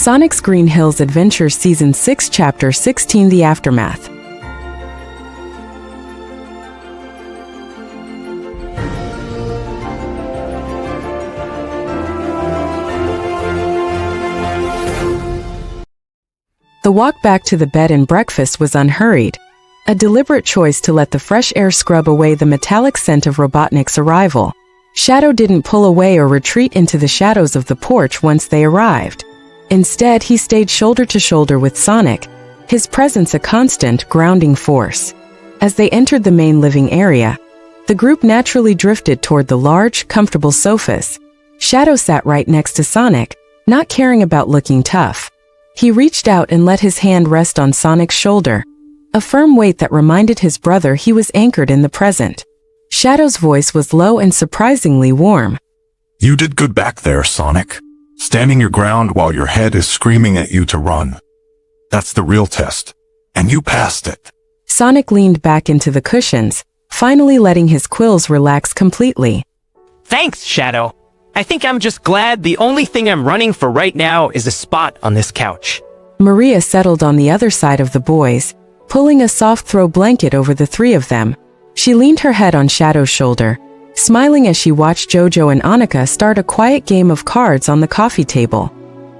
Sonic's Green Hills Adventure Season 6 Chapter 16 The Aftermath. The walk back to the bed and breakfast was unhurried, a deliberate choice to let the fresh air scrub away the metallic scent of Robotnik's arrival. Shadow didn't pull away or retreat into the shadows of the porch once they arrived. Instead, he stayed shoulder to shoulder with Sonic, his presence a constant, grounding force. As they entered the main living area, the group naturally drifted toward the large, comfortable sofas. Shadow sat right next to Sonic, not caring about looking tough. He reached out and let his hand rest on Sonic's shoulder, a firm weight that reminded his brother he was anchored in the present. Shadow's voice was low and surprisingly warm. You did good back there, Sonic. Standing your ground while your head is screaming at you to run. That's the real test. And you passed it. Sonic leaned back into the cushions, finally letting his quills relax completely. Thanks, Shadow. I think I'm just glad the only thing I'm running for right now is a spot on this couch. Maria settled on the other side of the boys, pulling a soft throw blanket over the three of them. She leaned her head on Shadow's shoulder, smiling as she watched Jojo and Annika start a quiet game of cards on the coffee table.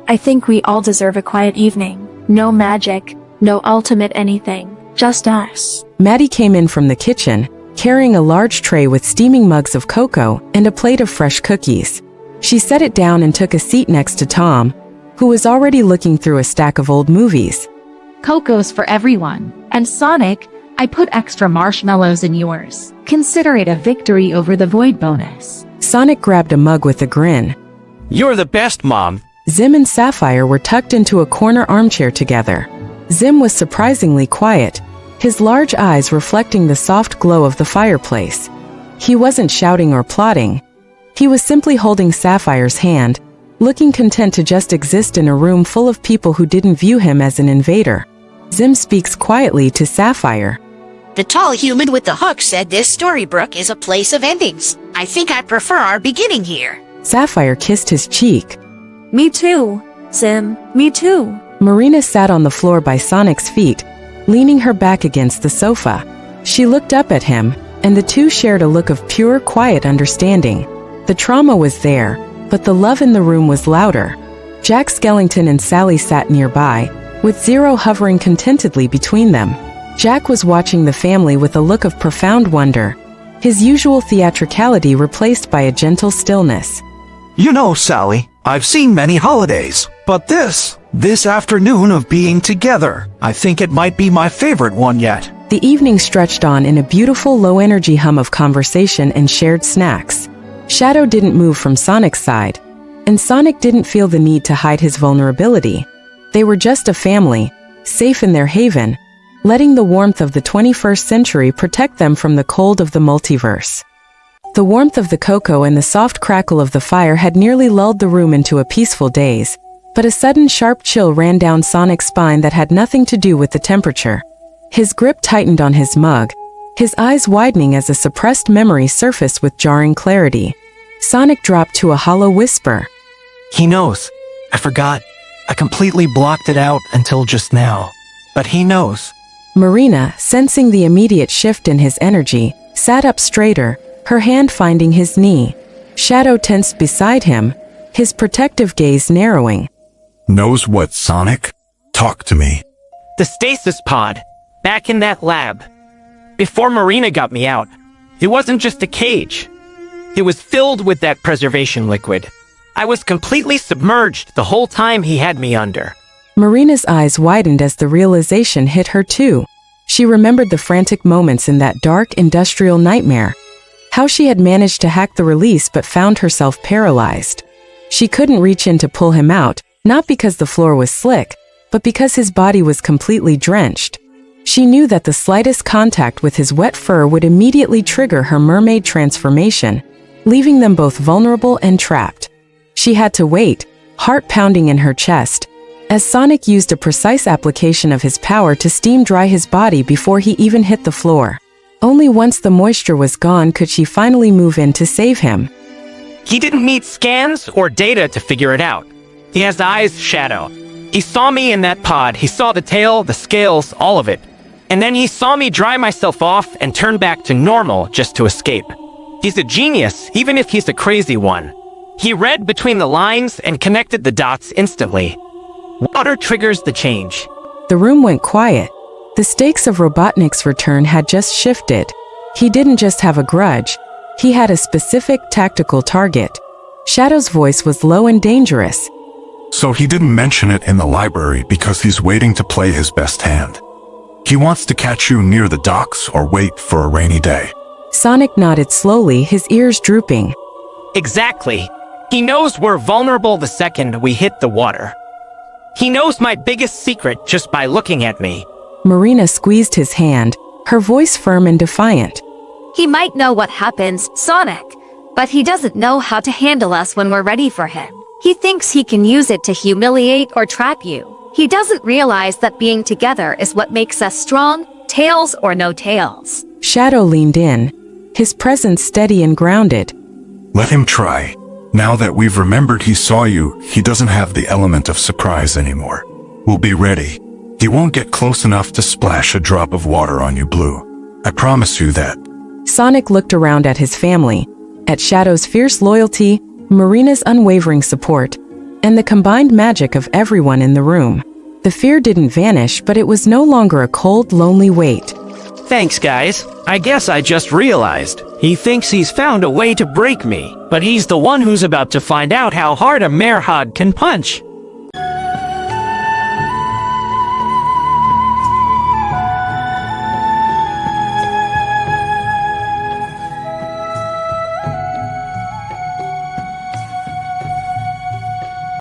I think we all deserve a quiet evening. No magic, no ultimate anything, just us. Maddie came in from the kitchen, carrying a large tray with steaming mugs of cocoa and a plate of fresh cookies. She set it down and took a seat next to Tom, who was already looking through a stack of old movies. Cocoa's for everyone. And Sonic, I put extra marshmallows in yours. Consider it a victory over the void bonus. Sonic grabbed a mug with a grin. You're the best, Mom. Zim and Sapphire were tucked into a corner armchair together. Zim was surprisingly quiet, his large eyes reflecting the soft glow of the fireplace. He wasn't shouting or plotting. He was simply holding Sapphire's hand, looking content to just exist in a room full of people who didn't view him as an invader. Zim speaks quietly to Sapphire. The tall human with the hook said this Storybrooke is a place of endings. I think I prefer our beginning here. Sapphire kissed his cheek. Me too, Zim, me too. Marina sat on the floor by Sonic's feet, leaning her back against the sofa. She looked up at him, and the two shared a look of pure, quiet understanding. The trauma was there, but the love in the room was louder. Jack Skellington and Sally sat nearby, with Zero hovering contentedly between them. Jack was watching the family with a look of profound wonder, his usual theatricality replaced by a gentle stillness. You know, Sally, I've seen many holidays, but this afternoon of being together, I think it might be my favorite one yet. The evening stretched on in a beautiful low-energy hum of conversation and shared snacks. Shadow didn't move from Sonic's side, and Sonic didn't feel the need to hide his vulnerability. They were just a family, safe in their haven, letting the warmth of the 21st century protect them from the cold of the multiverse. The warmth of the cocoa and the soft crackle of the fire had nearly lulled the room into a peaceful daze, but a sudden sharp chill ran down Sonic's spine that had nothing to do with the temperature. His grip tightened on his mug, his eyes widening as a suppressed memory surfaced with jarring clarity. Sonic dropped to a hollow whisper. He knows. I forgot. I completely blocked it out until just now. But he knows. Marina, sensing the immediate shift in his energy, sat up straighter, her hand finding his knee. Shadow tensed beside him, his protective gaze narrowing. Knows what, Sonic? Talk to me. The stasis pod, back in that lab. Before Marina got me out, it wasn't just a cage. It was filled with that preservation liquid. I was completely submerged the whole time he had me under. Marina's eyes widened as the realization hit her too. She remembered the frantic moments in that dark industrial nightmare. How she had managed to hack the release but found herself paralyzed. She couldn't reach in to pull him out, not because the floor was slick, but because his body was completely drenched. She knew that the slightest contact with his wet fur would immediately trigger her mermaid transformation, leaving them both vulnerable and trapped. She had to wait, heart pounding in her chest, as Sonic used a precise application of his power to steam dry his body before he even hit the floor. Only once the moisture was gone could she finally move in to save him. He didn't need scans or data to figure it out. He has eyes, Shadow. He saw me in that pod. He saw the tail, the scales, all of it. And then he saw me dry myself off and turn back to normal just to escape. He's a genius, even if he's a crazy one. He read between the lines and connected the dots instantly. Water triggers the change. The room went quiet. The stakes of Robotnik's return had just shifted. He didn't just have a grudge. He had a specific tactical target. Shadow's voice was low and dangerous. So he didn't mention it in the library because he's waiting to play his best hand. He wants to catch you near the docks or wait for a rainy day. Sonic nodded slowly, his ears drooping. Exactly. He knows we're vulnerable the second we hit the water. He knows my biggest secret just by looking at me. Marina squeezed his hand, her voice firm and defiant. He might know what happens, Sonic, but he doesn't know how to handle us when we're ready for him. He thinks he can use it to humiliate or trap you. He doesn't realize that being together is what makes us strong, tails or no tails. Shadow leaned in, his presence steady and grounded. Let him try. Now that we've remembered he saw you, he doesn't have the element of surprise anymore. We'll be ready. He won't get close enough to splash a drop of water on you, Blue. I promise you that. Sonic looked around at his family, at Shadow's fierce loyalty, Marina's unwavering support, and the combined magic of everyone in the room. The fear didn't vanish, but it was no longer a cold, lonely weight. Thanks, guys. I guess I just realized. He thinks he's found a way to break me, but he's the one who's about to find out how hard a Merhad can punch.